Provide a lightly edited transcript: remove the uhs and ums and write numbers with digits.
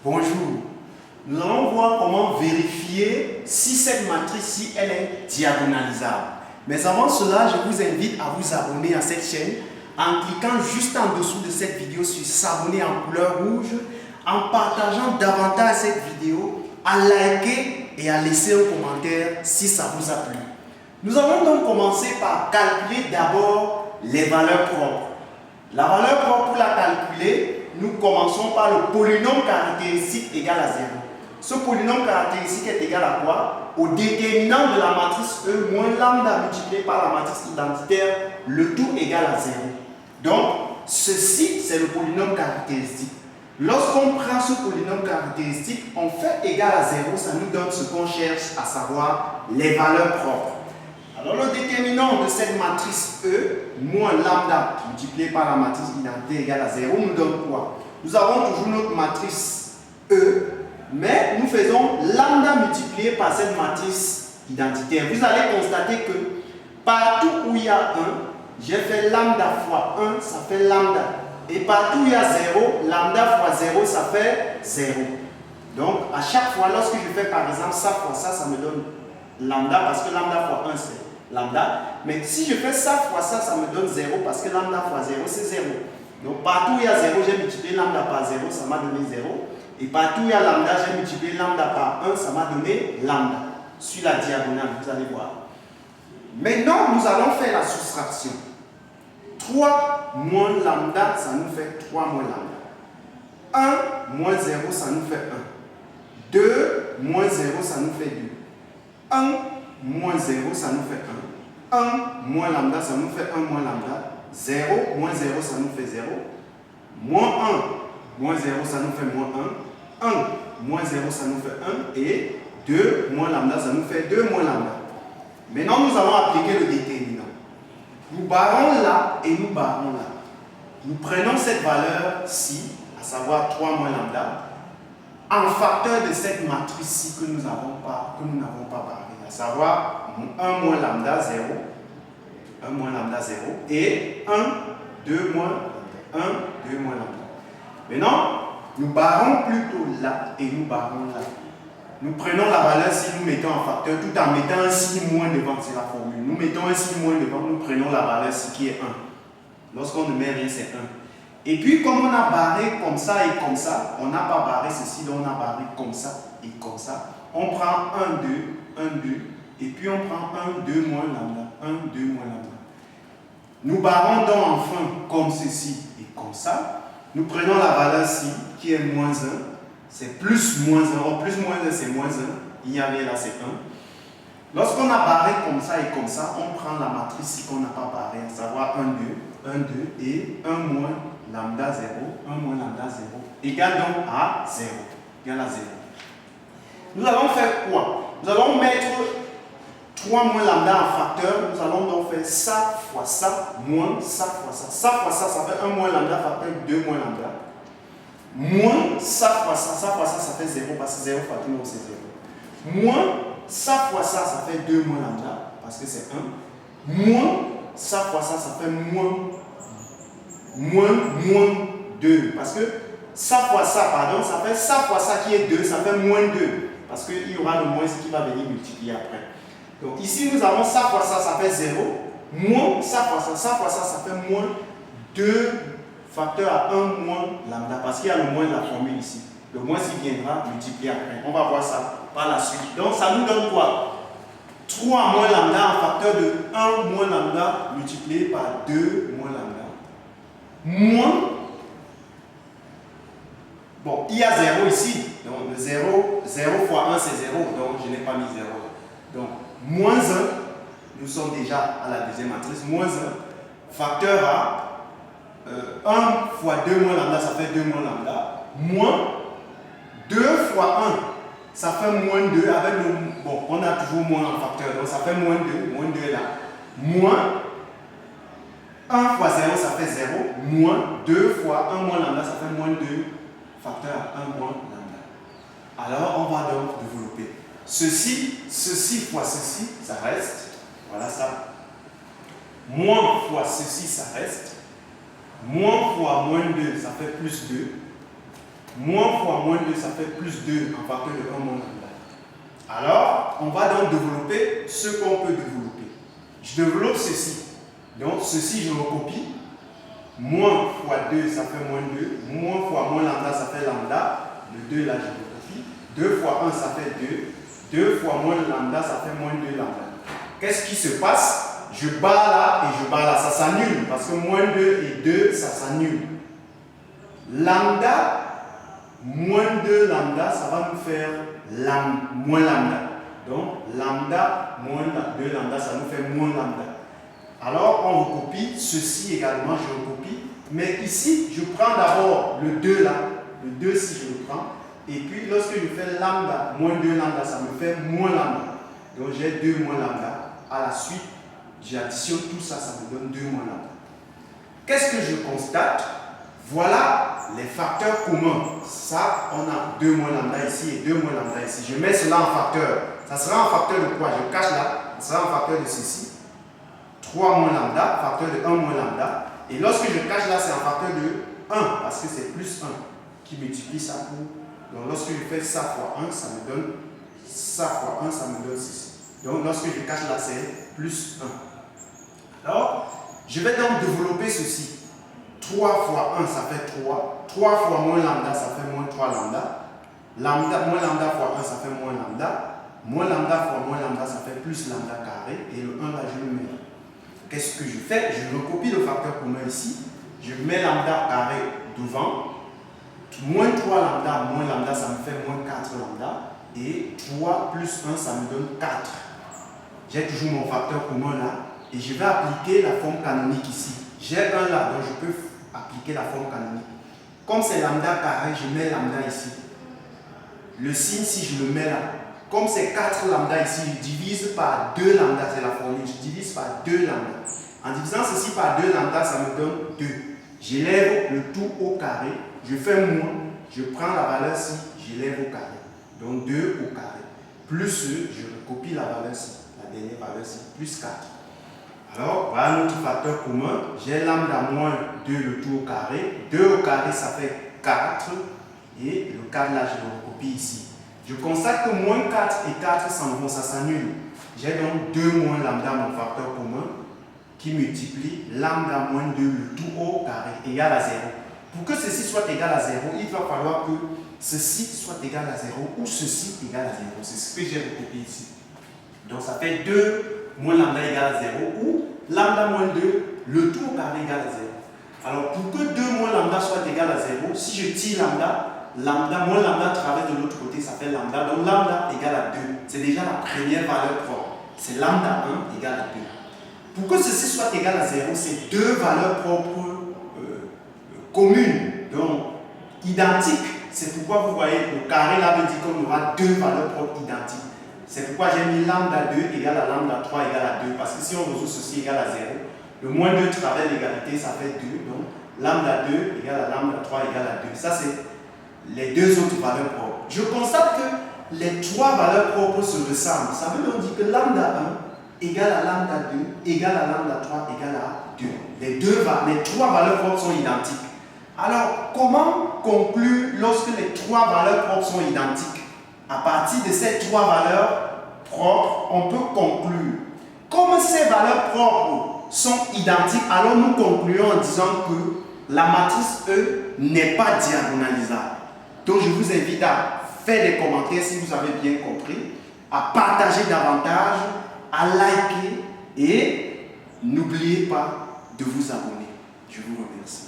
Bonjour. Nous allons voir comment vérifier si cette matrice-ci elle est diagonalisable. Mais avant cela, je vous invite à vous abonner à cette chaîne en cliquant juste en dessous de cette vidéo sur s'abonner en couleur rouge, en partageant davantage cette vidéo, à liker et à laisser un commentaire si ça vous a plu. Nous allons donc commencer par calculer d'abord les valeurs propres. La valeur propre, pour la calculer, nous commençons par le polynôme caractéristique égal à 0. Ce polynôme caractéristique est égal à quoi? Au déterminant de la matrice E moins lambda multiplié par la matrice identitaire, le tout égal à 0. Donc, ceci, c'est le polynôme caractéristique. Lorsqu'on prend ce polynôme caractéristique, on fait égal à 0, ça nous donne ce qu'on cherche, à savoir les valeurs propres. Alors, le déterminant de cette matrice E, moins lambda multiplié par la matrice identitaire égale à 0, nous donne quoi? Nous avons toujours notre matrice E, mais nous faisons lambda multiplié par cette matrice identitaire. Vous allez constater que partout où il y a 1, j'ai fait lambda fois 1, ça fait lambda. Et partout où il y a 0, lambda fois 0, ça fait 0. Donc, à chaque fois, lorsque je fais par exemple ça fois ça, ça me donne lambda, parce que lambda fois 1, c'est lambda. Mais si je fais ça fois ça, ça me donne 0, parce que lambda fois 0, c'est 0. Donc, partout où il y a 0, j'ai multiplié lambda par 0, ça m'a donné 0. Et partout où il y a lambda, j'ai multiplié lambda par 1, ça m'a donné lambda. Sur la diagonale, vous allez voir. Maintenant, nous allons faire la soustraction. 3 moins lambda, ça nous fait 3 moins lambda. 1 moins 0, ça nous fait 1. 2 moins 0, ça nous fait 2. 1 moins 0, ça nous fait 1. 1 moins lambda, ça nous fait 1 moins lambda. 0 moins 0, ça nous fait 0. Moins 1 moins 0, ça nous fait moins 1. 1 moins 0, ça nous fait 1. Et 2 moins lambda, ça nous fait 2 moins lambda. Maintenant, nous allons appliquer le déterminant. Nous barrons là et nous barrons là. Nous prenons cette valeur-ci, à savoir 3 moins lambda, en facteur de cette matrice-ci que nous n'avons pas barrée, à savoir 1 moins lambda 0, 1 moins lambda 0, et 1, 2 moins lambda, 1, 2 moins lambda. Maintenant, nous barrons plutôt là et nous barrons là. Nous prenons la valeur si nous mettons en facteur tout en mettant un signe moins devant, c'est la formule. Nous mettons un signe moins devant, nous prenons la valeur si qui est 1. Lorsqu'on ne met rien, c'est 1. Et puis, comme on a barré comme ça et comme ça, on n'a pas barré ceci, donc on a barré comme ça et comme ça. On prend 1, 2, 1, 2, et puis on prend 1, 2 moins lambda, 1, 2 moins lambda. Nous barrons donc enfin comme ceci et comme ça. Nous prenons la valeur ci qui est moins 1. C'est plus moins 1. Or, plus moins 1, c'est moins 1. Il y avait là, c'est 1. Lorsqu'on a barré comme ça et comme ça, on prend la matrice qu'on n'a pas barrée, à savoir 1, 2, 1, 2 et 1 moins lambda 0, 1 moins lambda 0, égale donc à 0. Égale à 0. Nous allons faire quoi? Nous allons mettre 3 moins lambda en facteur. Nous allons donc faire ça fois ça, moins ça fois ça. Ça fois ça, ça fait 1 moins lambda facteur 2 moins lambda. Moins ça fois ça, ça fait 0 parce que 0 fois tout le monde c'est 0. Moins ça fois ça fait 2 moins lambda parce que c'est 1. Moins ça fois ça fait moins 2 parce que ça fois ça, pardon, ça fait ça fois ça qui est 2, ça fait moins 2 parce qu'il y aura le moins qui va venir multiplier après. Donc ici nous avons ça fois ça fait 0. Moins ça fois ça fait moins 2 facteur à 1 moins lambda, parce qu'il y a le moins de la formule ici. Le moins qui viendra multiplier après. On va voir ça par la suite. Donc ça nous donne quoi? 3 moins lambda en facteur de 1 moins lambda multiplié par 2 moins lambda. Moins. Bon, il y a 0 ici. Donc le 0 fois 1 c'est 0. Donc je n'ai pas mis 0. Donc moins 1. Nous sommes déjà à la deuxième matrice. Moins 1. Facteur à 1 fois 2 moins lambda, ça fait 2 moins lambda. Moins 2 fois 1, ça fait moins 2 avec le... Bon, on a toujours moins en facteur, donc ça fait moins 2. Moins 2 est là. Moins 1 fois 0, ça fait 0. Moins 2 fois 1 moins lambda, ça fait moins 2. Facteur à 1 moins lambda. Alors, on va donc développer. Ceci fois ceci, ça reste. Voilà ça. Moins fois ceci, ça reste. Moins fois moins 2, ça fait plus 2. Moins fois moins 2, ça fait plus 2 en facteur de 1 moins lambda. Alors, on va donc développer ce qu'on peut développer. Je développe ceci. Donc, ceci, je recopie. Moins fois 2, ça fait moins 2. Moins fois moins lambda, ça fait lambda. Le 2, là, je recopie. 2 fois 1, ça fait 2. 2 fois moins lambda, ça fait moins 2 lambda. Qu'est-ce qui se passe? Je bats là et je bats là. Ça s'annule parce que moins 2 et 2, ça s'annule. Lambda, moins 2 lambda, ça va nous faire moins lambda. Donc, lambda moins 2 lambda, ça nous fait moins lambda. Alors, on recopie. Ceci également, je recopie. Mais ici, je prends d'abord le 2 là. Le 2, si je le prends. Et puis, lorsque je fais lambda, moins 2 lambda, ça me fait moins lambda. Donc, j'ai 2 moins lambda. À la suite, j'additionne tout ça, ça me donne 2 moins lambda. Qu'est-ce que je constate? Voilà les facteurs communs. Ça, on a 2 moins lambda ici et 2 moins lambda ici. Je mets cela en facteur. Ça sera en facteur de quoi? Je cache là. Ça sera en facteur de ceci. 3 moins lambda, facteur de 1 moins lambda. Et lorsque je cache là, c'est en facteur de 1, parce que c'est plus 1 qui multiplie ça pour. Donc lorsque je fais ça fois 1, ça me donne ça fois 1, ça me donne ceci. Donc lorsque je cache là, c'est plus 1. Alors, je vais donc développer ceci. 3 fois 1, ça fait 3. 3 fois moins lambda, ça fait moins 3 lambda. Moins lambda fois 1, ça fait moins lambda. Moins lambda fois moins lambda, ça fait plus lambda carré. Et le 1 là, je le mets là. Qu'est-ce que je fais? Je recopie le facteur commun ici. Je mets lambda carré devant. Moins 3 lambda, ça me fait moins 4 lambda. Et 3 plus 1, ça me donne 4. J'ai toujours mon facteur commun là. Et je vais appliquer la forme canonique ici. J'ai 1 là, donc je peux appliquer la forme canonique. Comme c'est lambda carré, je mets lambda ici. Le signe, si je le mets là. Comme c'est 4 lambda ici, je divise par 2 lambda, c'est la formule. Je divise par 2 lambda. En divisant ceci par 2 lambda, ça me donne 2. J'élève le tout au carré. Je fais moins. Je prends la valeur ci, j'élève au carré. Donc 2 au carré. Plus je recopie la valeur ci, la dernière valeur ci, plus 4. Alors, voilà notre facteur commun. J'ai lambda moins 2 le tout au carré. 2 au carré, ça fait 4. Et le 4 là, je le recopie ici. Je constate que moins 4 et 4 s'en vont, ça s'annule. J'ai donc 2 moins lambda, mon facteur commun, qui multiplie lambda moins 2 le tout au carré égal à 0. Pour que ceci soit égal à 0, il va falloir que ceci soit égal à 0 ou ceci égal à 0. C'est ce que j'ai recopié ici. Donc ça fait 2 moins lambda égal à 0 ou lambda moins 2 le tout au carré égal à 0. Alors pour que 2 moins lambda soit égal à 0, si je tire lambda, moins lambda traverse de l'autre côté, ça fait lambda. Donc lambda égale à 2. C'est déjà la première valeur propre. C'est lambda 1 égale à 2. Pour que ceci soit égal à 0, c'est deux valeurs propres communes, donc identiques. C'est pourquoi vous voyez le carré là veut dire qu'on aura deux valeurs propres identiques. C'est pourquoi j'ai mis lambda 2 égale à lambda 3 égale à 2. Parce que si on résout ceci égale à 0, le moins 2 traverse l'égalité, ça fait 2. Donc lambda 2 égale à lambda 3 égale à 2. Ça c'est les deux autres valeurs propres. Je constate que les trois valeurs propres se ressemblent. Ça veut donc dire que lambda 1 égale à lambda 2 égale à lambda 3 égale à 2. Les trois valeurs propres sont identiques. Alors, comment conclure lorsque les trois valeurs propres sont identiques? À partir de ces trois valeurs propres, on peut conclure. Comme ces valeurs propres sont identiques, alors nous concluons en disant que la matrice E n'est pas diagonalisable. Donc, je vous invite à faire des commentaires si vous avez bien compris, à partager davantage, à liker et n'oubliez pas de vous abonner. Je vous remercie.